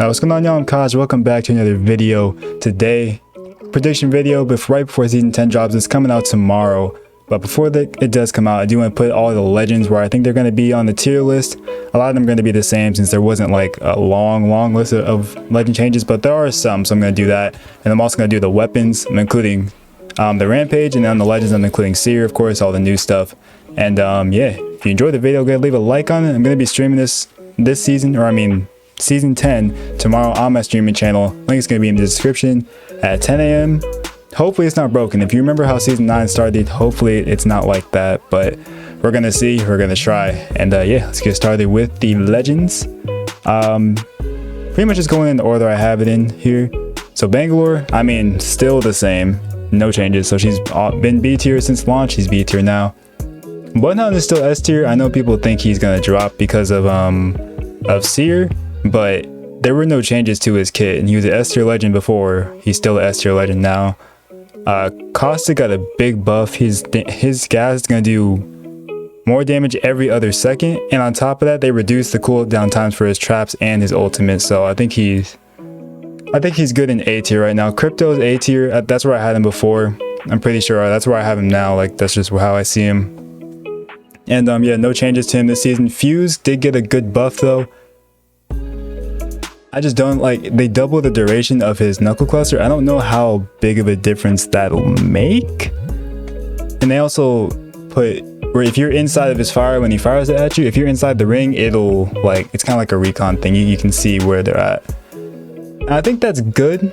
What's going on, y'all? I'm Kaj. Welcome back to another video. Today, prediction video, but right before season 10 drops. It's coming out tomorrow. But before it does come out, I do want to put all the legends where I think they're going to be on the tier list. A lot of them are going to be the same since there wasn't like a long list of legend changes, but there are some, so I'm going to do that. And I'm also going to do the weapons. I'm including the rampage, and on the legends I'm including Seer, of course, all the new stuff. And yeah, if you enjoyed the video, go ahead and leave a like on it. I'm going to be streaming this season, or I mean season 10 tomorrow on my streaming channel. Link is going to be in the description at 10 a.m. Hopefully it's not broken. If you remember how season 9 started, hopefully it's not like that, but we're gonna see, we're gonna try. And yeah, let's get started with the legends. Pretty much just going in the order I have it in here. So Bangalore, I mean, still the same, no changes. So she's been B tier since launch. She's B tier now. Bloodhound is still S tier. I know people think he's gonna drop because of Seer, but there were no changes to his kit, and he was an S tier legend before. He's still an S tier legend now. Costa got a big buff. His gas is gonna do more damage every other second, and on top of that, they reduced the cooldown times for his traps and his ultimate. So I think he's good in A tier right now. Crypto is A tier. That's where I had him before. I'm pretty sure that's where I have him now. Like, that's just how I see him. And yeah, no changes to him this season. Fuse did get a good buff though. I just don't like, they double the duration of his knuckle cluster. I don't know how big of a difference that'll make. And they also put where if you're inside of his fire, when he fires it at you, if you're inside the ring, it'll like, it's kind of like a recon thing. You can see where they're at. And I think that's good,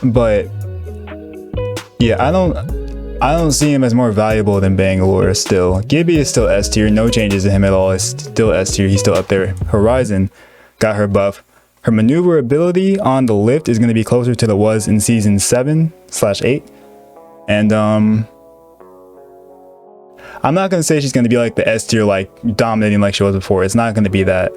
but yeah, I don't see him as more valuable than Bangalore still. Gibby is still S tier, no changes to him at all. It's still S tier, he's still up there. Horizon got her buff. Her maneuverability on the lift is going to be closer to the was in season 7/8. And I'm not going to say she's going to be like the S tier, like dominating like she was before. It's not going to be that.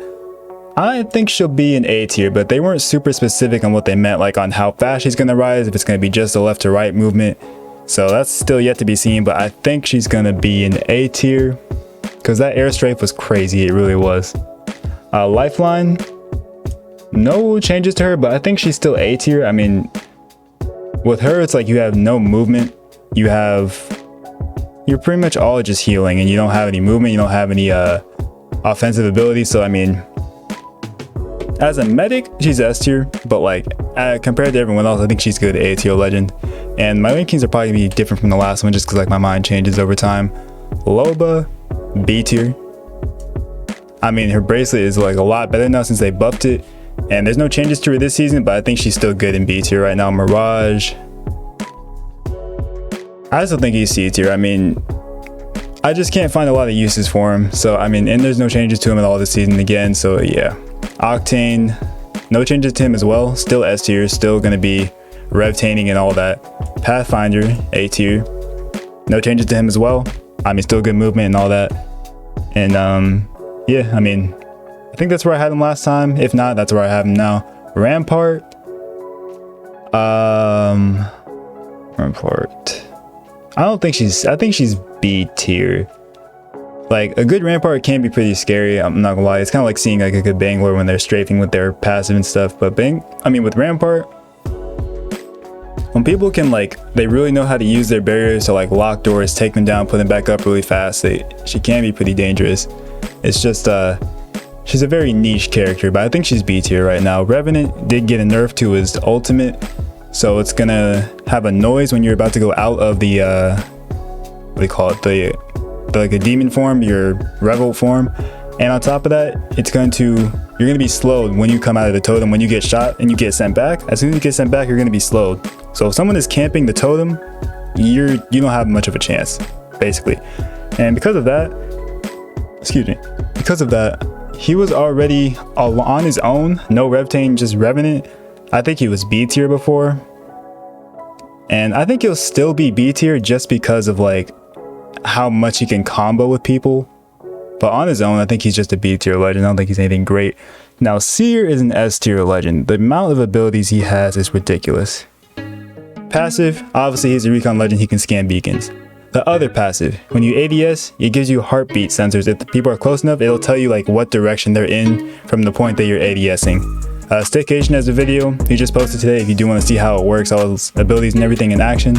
I think she'll be an A tier, but they weren't super specific on what they meant, like on how fast she's going to rise, if it's going to be just a left to right movement. So that's still yet to be seen, but I think she's going to be an A tier because that air strafe was crazy. It really was. Lifeline. No changes to her, but I think she's still A tier. I mean, with her, it's like you have no movement. You're pretty much all just healing, and you don't have any movement. You don't have any offensive ability. So I mean, as a medic, she's S tier, but like compared to everyone else, I think she's good A tier legend. And my rankings are probably gonna be different from the last one, just because like my mind changes over time. Loba, B tier. I mean, her bracelet is like a lot better now since they buffed it. And there's no changes to her this season, but I think she's still good in B tier right now. Mirage, I still think he's C tier. I mean, I just can't find a lot of uses for him. So I mean, and there's no changes to him at all this season again. So yeah, Octane, no changes to him as well. Still S tier, still gonna be revtaining and all that. Pathfinder, A tier, no changes to him as well. I mean, still good movement and all that. And yeah, I mean, I think that's where I had him last time. If not, that's where I have him now. Rampart. Rampart. I think she's B tier. Like, a good Rampart can be pretty scary. I'm not gonna lie. It's kind of like seeing like a good Bangalore when they're strafing with their passive and stuff. But with Rampart, when people can like, they really know how to use their barriers to like lock doors, take them down, put them back up really fast. She can be pretty dangerous. It's just she's a very niche character, but I think she's B tier right now. Revenant did get a nerf to his ultimate, so it's gonna have a noise when you're about to go out of the what do you call it, like a demon form, your revolt form. And on top of that, you're gonna be slowed when you come out of the totem. When you get shot and you get sent back, as soon as you get sent back, you're gonna be slowed. So if someone is camping the totem, you don't have much of a chance, basically. And because of that, he was already on his own, no Revtain, just Revenant. I think he was B tier before. And I think he'll still be B tier just because of like how much he can combo with people. But on his own, I think he's just a B tier legend. I don't think he's anything great. Now, Seer is an S tier legend. The amount of abilities he has is ridiculous. Passive, obviously he's a recon legend, he can scan beacons. The other passive, when you ADS, it gives you heartbeat sensors. If the people are close enough, it'll tell you like what direction they're in from the point that you're ADSing. Staycation has a video he just posted today if you do want to see how it works, all his abilities and everything in action.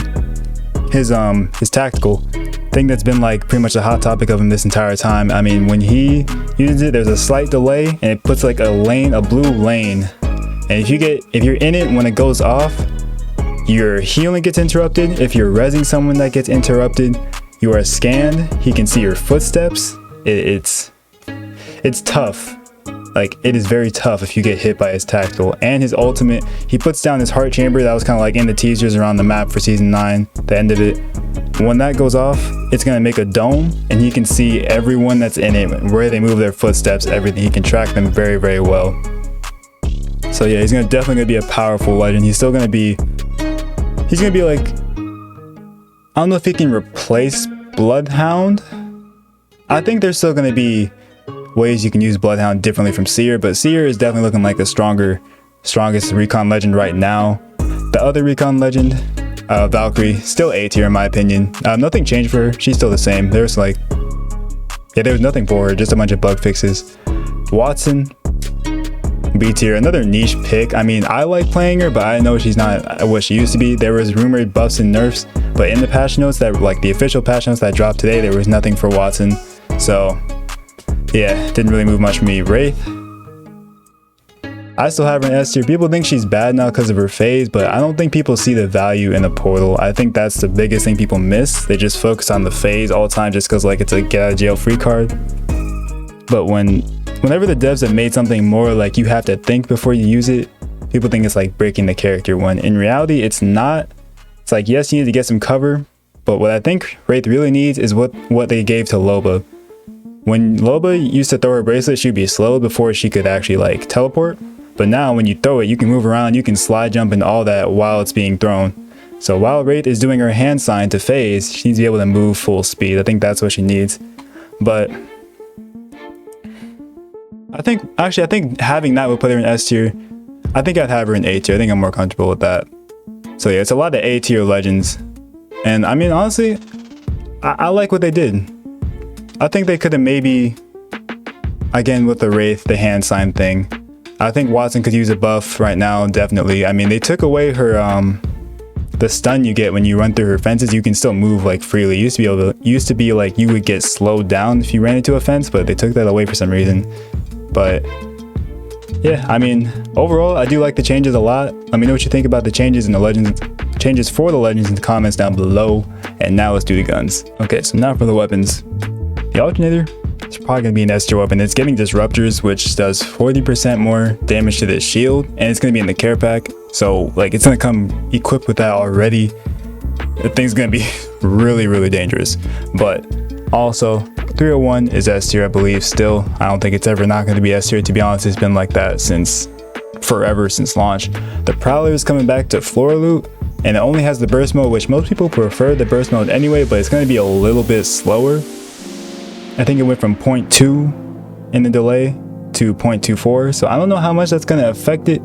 His tactical thing that's been like pretty much a hot topic of him this entire time. I mean, when he uses it, there's a slight delay and it puts like a blue lane. And if you're in it when it goes off, your healing gets interrupted. If you're rezzing someone, that gets interrupted. You are scanned. He can see your footsteps. It's tough. Like, it is very tough if you get hit by his tactical. And his ultimate, he puts down his heart chamber that was kind of like in the teasers around the map for season 9, the end of it. When that goes off, it's going to make a dome and he can see everyone that's in it, where they move their footsteps, everything. He can track them very, very well. So yeah, he's definitely gonna be a powerful legend. He's gonna be like, I don't know if he can replace Bloodhound. I think there's still gonna be ways you can use Bloodhound differently from Seer, but Seer is definitely looking like the strongest recon legend right now. The other recon legend, Valkyrie, still A tier in my opinion. Nothing changed for her. She's still the same. There was nothing for her, just a bunch of bug fixes. Watson, B tier, another niche pick. I mean, I like playing her, but I know she's not what she used to be. There was rumored buffs and nerfs, but in the patch notes that like the official patch notes that dropped today, there was nothing for Watson. So yeah, didn't really move much for me. Wraith, I still have her in S tier. People think she's bad now because of her phase, but I don't think people see the value in the portal. I think that's the biggest thing people miss. They just focus on the phase all the time just because like it's a get out of jail free card. But whenever the devs have made something more like you have to think before you use it, people think it's like breaking the character, when in reality it's not. It's like, yes, you need to get some cover, but what I think Wraith really needs is what they gave to Loba. When Loba used to throw her bracelet, she'd be slowed before she could actually like teleport. But now when you throw it, you can move around, you can slide jump and all that while it's being thrown. So while Wraith is doing her hand sign to phase, she needs to be able to move full speed. I think that's what she needs. But I think having that would put her in S tier. I think I'd have her in A tier. I think I'm more comfortable with that. So yeah, it's a lot of A tier legends. And I mean, honestly, I like what they did. I think they could have maybe, again with the Wraith, the hand sign thing, I think Watson could use a buff right now, definitely. I mean, they took away her, the stun you get when you run through her fences. You can still move like freely. Used to be like you would get slowed down if you ran into a fence, but they took that away for some reason. But yeah, I mean, overall, I do like the changes a lot. Let me know what you think about the changes for the legends in the comments down below. And now let's do the guns. Okay, so now for the weapons. The alternator, it's probably gonna be an S tier weapon. It's getting disruptors, which does 40% more damage to the shield, and it's gonna be in the care pack. So like, it's gonna come equipped with that already. The thing's gonna be really, really dangerous. But also, 301 is S tier, I believe. Still, I don't think it's ever not going to be S tier. To be honest, it's been like that since forever, since launch. The Prowler is coming back to floor loot, and it only has the burst mode, which most people prefer the burst mode anyway, but it's going to be a little bit slower. I think it went from 0.2 in the delay to 0.24, so I don't know how much that's going to affect it,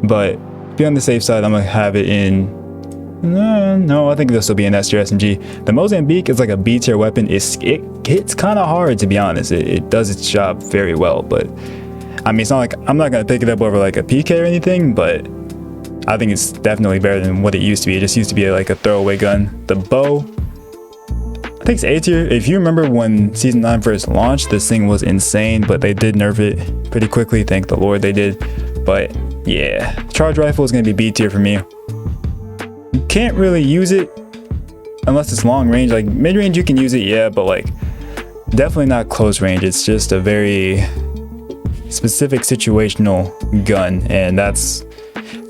but to be on the safe side, I'm going to have it in. No, I think this will be an S tier SMG. The Mozambique is like a B tier weapon. It hits kind of hard, to be honest. It does its job very well, but I mean, it's not like I'm not gonna pick it up over like a PK or anything, but I think it's definitely better than what it used to be. It just used to be like a throwaway gun. The bow, I think it's A tier. If you remember when season 9 first launched, this thing was insane, but they did nerf it pretty quickly. Thank the Lord they did. But yeah, charge rifle is gonna be B tier for me. You can't really use it unless it's long range. Like mid range you can use it, yeah, but like definitely not close range. It's just a very specific situational gun, and that's,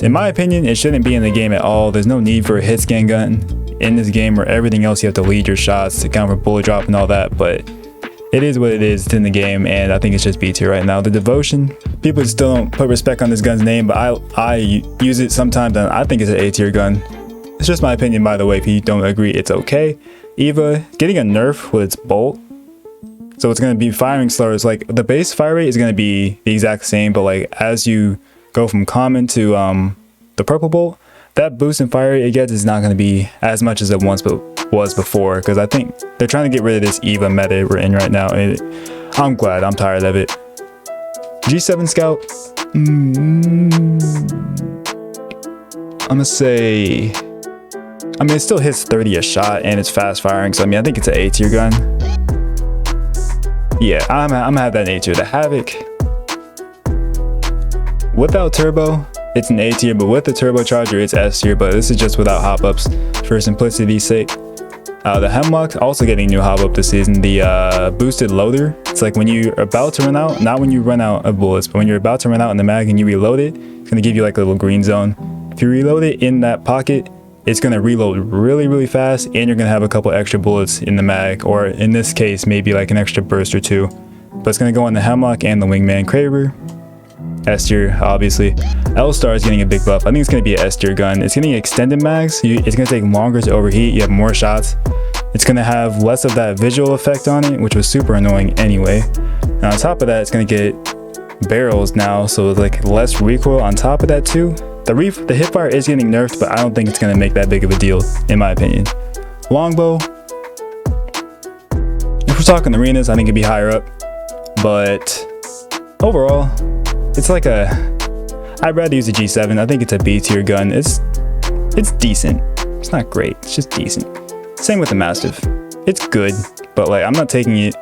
in my opinion, it shouldn't be in the game at all. There's no need for a hit scan gun in this game, where everything else you have to lead your shots to account for bullet drop and all that, but it is what it is. It's in the game, and I think it's just B tier right now. The Devotion, people still don't put respect on this gun's name, but I use it sometimes, and I think it's an A tier gun. It's just my opinion, by the way. If you don't agree, it's okay. Eva, getting a nerf with its bolt, so it's going to be firing slower. It's like the base fire rate is going to be the exact same, but like as you go from common to the purple bolt, that boost in fire rate it gets is not going to be as much as it once was before, because I think they're trying to get rid of this Eva meta we're in right now, and I'm glad. I'm tired of it. G7 Scout, I'm gonna say, I mean, it still hits 30 a shot and it's fast firing, so I mean, I think it's an A tier gun. Yeah, I'm gonna have that in A tier. The Havoc, without turbo, it's an A tier, but with the turbocharger, it's S tier, but this is just without hop-ups for simplicity's sake. The Hemlock, also getting new hop-up this season, the boosted loader. It's like when you're about to run out, not when you run out of bullets, but when you're about to run out in the mag and you reload it, it's gonna give you like a little green zone. If you reload it in that pocket, it's gonna reload really, really fast, and you're gonna have a couple extra bullets in the mag, or in this case, maybe like an extra burst or two. But it's gonna go on the Hemlock and the Wingman Kraber. S tier, obviously. L-Star is getting a big buff. I think it's gonna be an S tier gun. It's getting extended mags. It's gonna take longer to overheat. You have more shots. It's gonna have less of that visual effect on it, which was super annoying anyway. And on top of that, it's gonna get barrels now, so like less recoil on top of that too. The hipfire is getting nerfed, but I don't think it's gonna make that big of a deal, in my opinion. Longbow, if we're talking arenas, I think it'd be higher up, but overall, it's like I'd rather use a G7. I think it's a B tier gun. It's decent. It's not great, it's just decent. Same with the Mastiff. It's good, but like I'm not taking it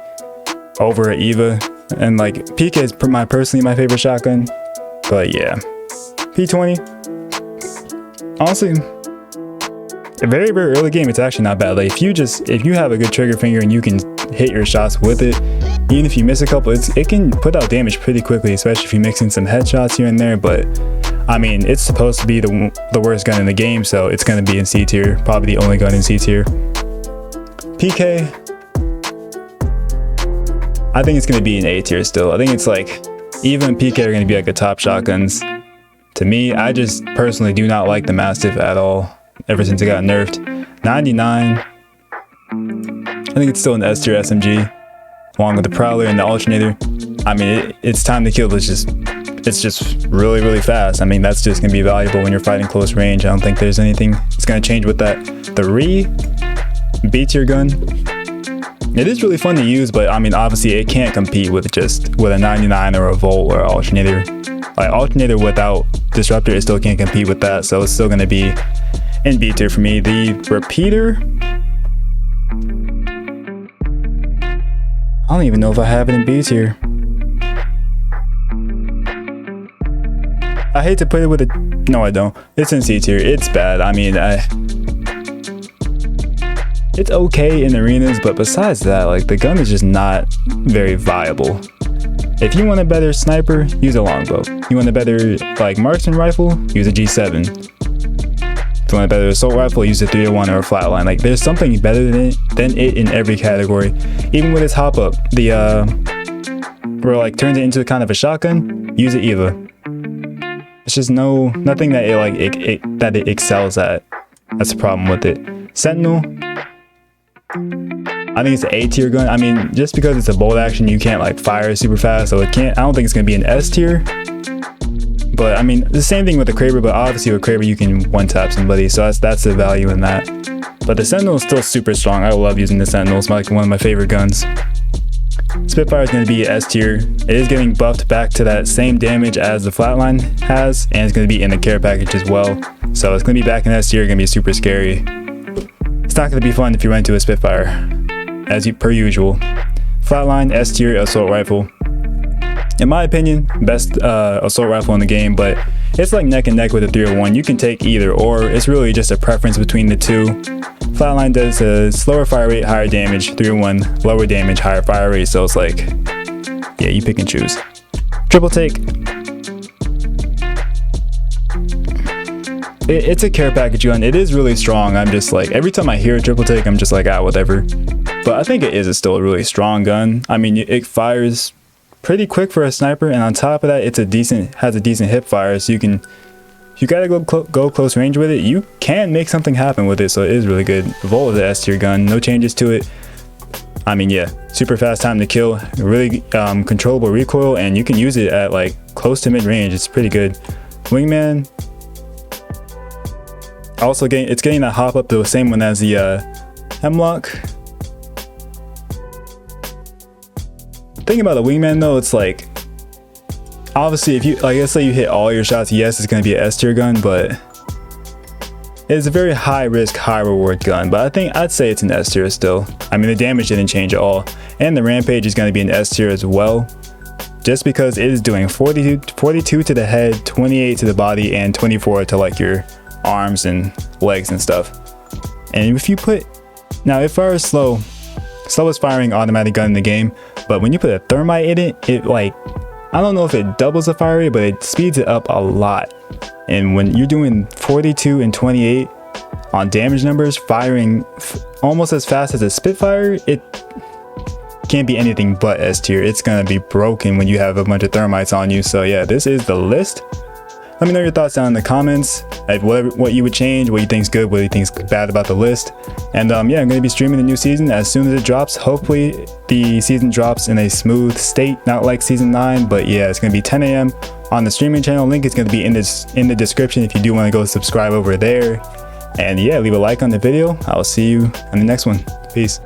over at Eva. And like PK is personally my favorite shotgun. But yeah, P20. Honestly, a very, very early game, it's actually not bad. Like if you have a good trigger finger and you can hit your shots with it, even if you miss a couple, it can put out damage pretty quickly, especially if you mix in some headshots here and there. But I mean, it's supposed to be the worst gun in the game, so it's going to be in C tier, probably the only gun in C tier. PK, I think it's going to be in A tier still. I think it's like, Eva and PK are going to be like the top shotguns. To me, I just personally do not like the Mastiff at all, ever since it got nerfed. 99, I think it's still an S tier SMG, along with the Prowler and the Alternator. I mean, it's time to kill. It's just really, really fast. I mean, that's just gonna be valuable when you're fighting close range. I don't think there's anything that's gonna change with that. The B tier gun, it is really fun to use, but I mean, obviously it can't compete with a 99 or a Volt or Alternator. Like Alternator without Disruptor, it still can't compete with that, so it's still gonna be in B tier for me. The Repeater, I don't even know if I have it in B tier. I hate to put it with a, no I don't. It's in C tier. It's bad. I mean, it's okay in arenas, but besides that, like the gun is just not very viable. If you want a better sniper, use a longbow. You want a better like marksman rifle, use a G7. If you want a better assault rifle, use a 301 or a flatline. Like there's something better than it in every category. Even with its hop up, where like turns it into kind of a shotgun, use an Eva. It's just nothing that it excels at. That's the problem with it. Sentinel, I think it's an A tier gun. I mean, just because it's a bolt action, you can't like fire super fast, so I don't think it's gonna be an S tier. But I mean, the same thing with the Kraber, but obviously with Kraber you can one tap somebody, so that's the value in that. But the Sentinel is still super strong. I love using the Sentinel. It's like one of my favorite guns. Spitfire is going to be S tier. It is getting buffed back to that same damage as the Flatline has, and it's going to be in the care package as well. So it's going to be back in S tier, going to be super scary. It's not going to be fun if you run into a Spitfire, per usual. Flatline, S tier, assault rifle. In my opinion, best assault rifle in the game, but it's like neck and neck with the 301. You can take either, or it's really just a preference between the two. Flatline does a slower fire rate, higher damage. 301, lower damage, higher fire rate. So it's like, yeah, you pick and choose. Triple take. It's a care package gun. It is really strong. I'm just like, every time I hear a triple take, I'm just like, whatever. But I think it is still a really strong gun. I mean, it fires pretty quick for a sniper, and on top of that, has a decent hip fire, so if you gotta go close range with it, you can make something happen with it, so it is really good. Volt is an S tier gun, no changes to it. I mean, yeah, super fast time to kill, really controllable recoil, and you can use it at like close to mid range. It's pretty good. Wingman, also it's getting that hop up, the same one as the Hemlock. Thing about the Wingman though, it's like obviously if you like, let's say you hit all your shots, yes, it's going to be an S tier gun, but it's a very high risk, high reward gun. But I think I'd say it's an S tier still. I mean, the damage didn't change at all, and the rampage is going to be an S tier as well, just because it is doing 42 to the head, 28 to the body, and 24 to like your arms and legs and stuff. And if you put, now it fires slowest firing automatic gun in the game, but when you put a thermite in it, it like, I don't know if it doubles the fire rate, but it speeds it up a lot. And when you're doing 42 and 28 on damage numbers, firing almost as fast as a Spitfire, it can't be anything but S tier. It's gonna be broken when you have a bunch of thermites on you. So yeah, this is the list. Let me know your thoughts down in the comments, like what you would change, what you think's good, what you think's bad about the list. And yeah, I'm going to be streaming the new season as soon as it drops. Hopefully the season drops in a smooth state, not like season 9, but yeah, it's going to be 10 a.m. on the streaming channel. Link is going to be in the description if you do want to go subscribe over there. And yeah, leave a like on the video. I'll see you in the next one. Peace.